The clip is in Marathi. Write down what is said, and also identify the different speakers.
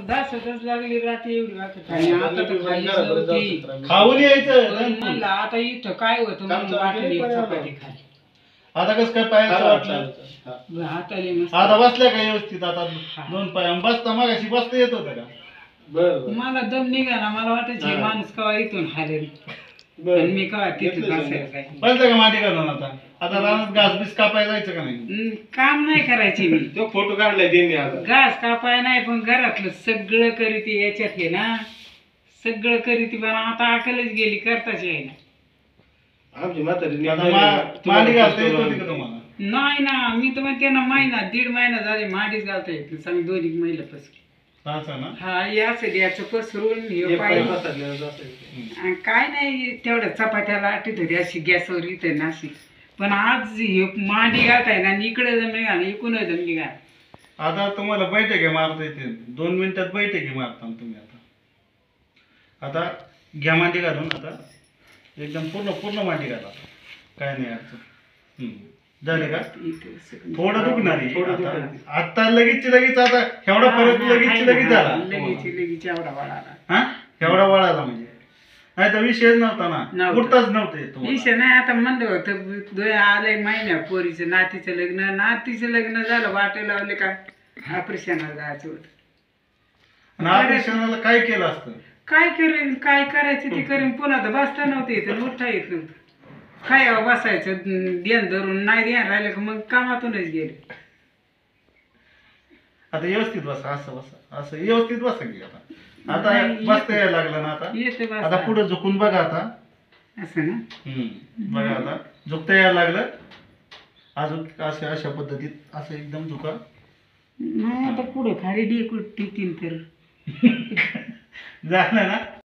Speaker 1: दासच लागली रात्री एवढी वाटत आणि आता तर खालीच नव्हती.
Speaker 2: खाऊन यायचं
Speaker 1: पण म्हणलं आता इथं काय होतं म्हणून वाटली एक चपाती खाली.
Speaker 2: आता कसं काय पायाचं वाटलं
Speaker 1: हाताले मस्त.
Speaker 2: आता बसल्या का व्यवस्थित आता दोन पाय बसता मागाशी बसता येत होतं का
Speaker 3: बरं
Speaker 1: मला दम निघाला मला वाटायचं हे माणूस कवा इथून हालेल आणि मी कवा तिथं बसायला
Speaker 2: बसलं का माती घालून आता आता रानात घास बीस कापायला जायचं का नाही
Speaker 1: काम नाही करायचे मी.
Speaker 3: तो फोटो काढलाय त्यांनी आता
Speaker 1: घास कापाय नाही पण घरातलं सगळं करीती याच्यात हे ना सगळं करीती पण आता अकलच गेली करताच येईना.
Speaker 3: आमची म्हातारी
Speaker 2: आता माती घालता येत होती का तुम्हाला
Speaker 1: नाही ना मी तर म्हणते ना महिना 1.5 महिना झाले माडीच घालता येत नाही. सांग 2 महिन्यापासून
Speaker 2: असं ना
Speaker 1: हा याचं द्यायचं पसरून हे पाहिजे काय नाही तेवढ्या चपात्या लाटीत होती अशी गॅसवर इथे नाशिक. पण आज हे मांडी घालताय ना इकडे जमली घाल इकडून जमली घाल.
Speaker 2: आता तुम्हाला बैठकी मारता येते 2 मिनिटात बैठकी मारता तुम्ही आता घ्या मांडी घालून आता एकदम पूर्ण मांडी घाला काय नाही अडचण झाले का थोडं दुखणार आता लगेच आता एवढा फरक लगेच झाला
Speaker 1: लगेच एवढा वाढाला.
Speaker 2: हा एवढा वाढाला म्हणजे नाही तर विषयच नव्हता ना कुठताच नव्हते
Speaker 1: विषय नाही. आता म्हणलं होतं आलंय महिन्या पोरीचं नातीचं लग्न झालं वाटे लावले का ऑपरेशनला जायचं होतं.
Speaker 2: ऑपरेशनला काय केलं असतं
Speaker 1: काय करेन काय करायचं ते करेन पुन्हा तर बसता नव्हतं येत उठता येत नव्हतं. काय बसायचं ध्यान धरून नाही ध्यान राहिलं का मग कामातूनच गेले.
Speaker 2: आता व्यवस्थित बसा असं व्यवस्थित बसा की आता बसता यायला लागलं ना आता आता पुढे झुकून बघा आता
Speaker 1: असं ना
Speaker 2: बघा आता झुकता यायला लागलं अजून अशा पद्धतीत असं एकदम झुका
Speaker 1: नाही आता पुढे खाली ढेकूळ टिकीन तर
Speaker 2: झालं ना